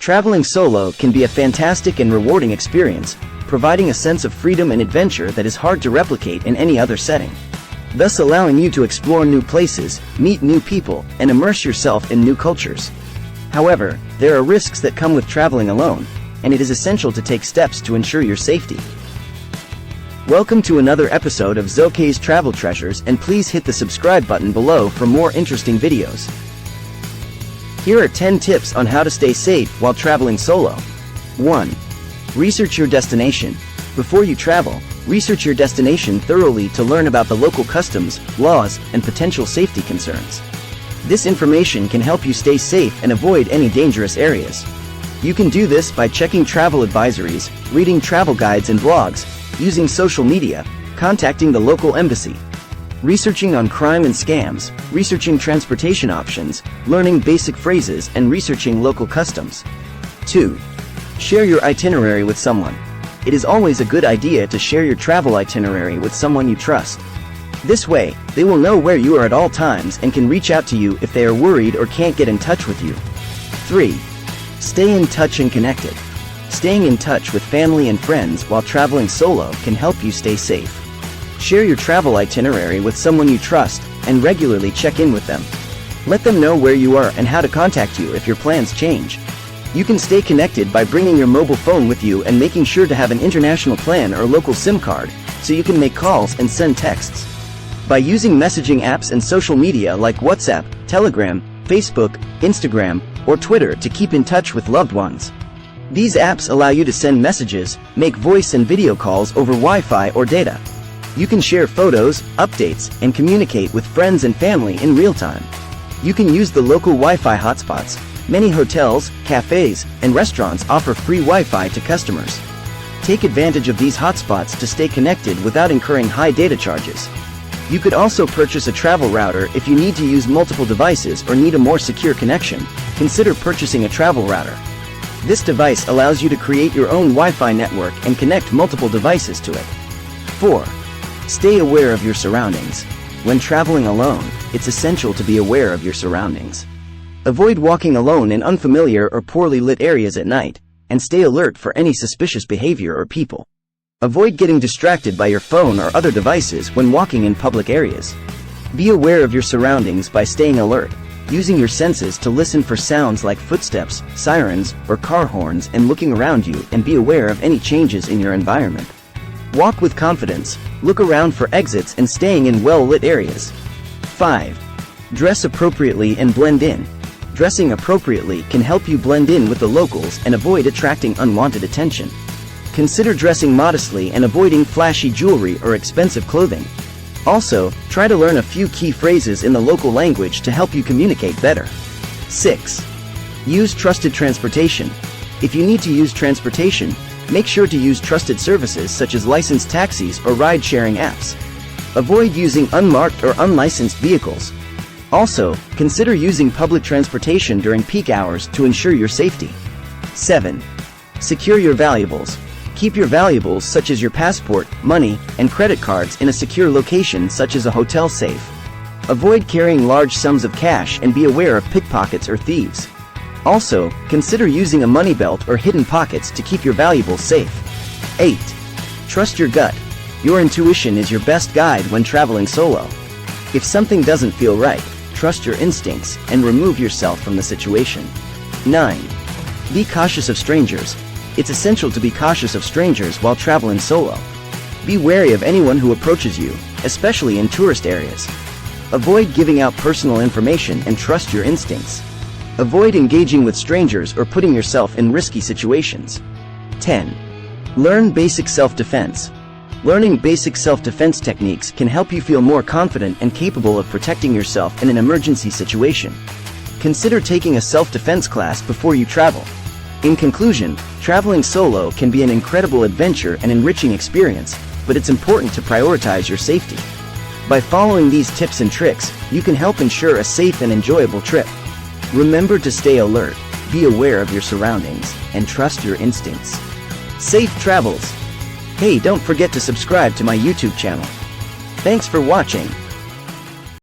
Traveling solo can be a fantastic and rewarding experience, providing a sense of freedom and adventure that is hard to replicate in any other setting, thus allowing you to explore new places, meet new people, and immerse yourself in new cultures. However, there are risks that come with traveling alone, and it is essential to take steps to ensure your safety. Welcome to another episode of ZoKaySe Travel Treasures, and please hit the subscribe button below for more interesting videos. Here are 10 tips on how to stay safe while traveling solo. 1. Research your destination. Before you travel, research your destination thoroughly to learn about the local customs, laws, and potential safety concerns. This information can help you stay safe and avoid any dangerous areas. You can do this by checking travel advisories, reading travel guides and blogs, using social media, contacting the local embassy, researching on crime and scams, researching transportation options, learning basic phrases, and researching local customs. 2. Share your itinerary with someone. It is always a good idea to share your travel itinerary with someone you trust. This way, they will know where you are at all times and can reach out to you if they are worried or can't get in touch with you. 3. Stay in touch and connected. Staying in touch with family and friends while traveling solo can help you stay safe. Share your travel itinerary with someone you trust, and regularly check in with them. Let them know where you are and how to contact you if your plans change. You can stay connected by bringing your mobile phone with you and making sure to have an international plan or local SIM card, so you can make calls and send texts. By using messaging apps and social media like WhatsApp, Telegram, Facebook, Instagram, or Twitter to keep in touch with loved ones. These apps allow you to send messages, make voice and video calls over Wi-Fi or data. You can share photos, updates, and communicate with friends and family in real time. You can use the local Wi-Fi hotspots. Many hotels, cafes, and restaurants offer free Wi-Fi to customers. Take advantage of these hotspots to stay connected without incurring high data charges. You could also purchase a travel router if you need to use multiple devices or need a more secure connection. Consider purchasing a travel router. This device allows you to create your own Wi-Fi network and connect multiple devices to it. 4. Stay aware of your surroundings. When traveling alone, it's essential to be aware of your surroundings. Avoid walking alone in unfamiliar or poorly lit areas at night, and stay alert for any suspicious behavior or people. Avoid getting distracted by your phone or other devices when walking in public areas. Be aware of your surroundings by staying alert, using your senses to listen for sounds like footsteps, sirens, or car horns, and looking around you and be aware of any changes in your environment. Walk with confidence, look around for exits, and staying in well-lit areas. 5. Dress appropriately and blend in. Dressing appropriately can help you blend in with the locals and avoid attracting unwanted attention. Consider dressing modestly and avoiding flashy jewelry or expensive clothing. Also, try to learn a few key phrases in the local language to help you communicate better. 6. Use trusted transportation. If you need to use transportation, make sure to use trusted services such as licensed taxis or ride-sharing apps. Avoid using unmarked or unlicensed vehicles. Also, consider using public transportation during peak hours to ensure your safety. 7. Secure your valuables. Keep your valuables such as your passport, money, and credit cards in a secure location such as a hotel safe. Avoid carrying large sums of cash and be aware of pickpockets or thieves. Also, consider using a money belt or hidden pockets to keep your valuables safe. 8. Trust your gut. Your intuition is your best guide when traveling solo. If something doesn't feel right, trust your instincts and remove yourself from the situation. 9. Be cautious of strangers. It's essential to be cautious of strangers while traveling solo. Be wary of anyone who approaches you, especially in tourist areas. Avoid giving out personal information and trust your instincts. Avoid engaging with strangers or putting yourself in risky situations. 10. Learn basic self-defense. Learning basic self-defense techniques can help you feel more confident and capable of protecting yourself in an emergency situation. Consider taking a self-defense class before you travel. In conclusion, traveling solo can be an incredible adventure and enriching experience, but it's important to prioritize your safety. By following these tips and tricks, you can help ensure a safe and enjoyable trip. Remember to stay alert, be aware of your surroundings, and trust your instincts. Safe travels! Hey, don't forget to subscribe to my YouTube channel. Thanks for watching.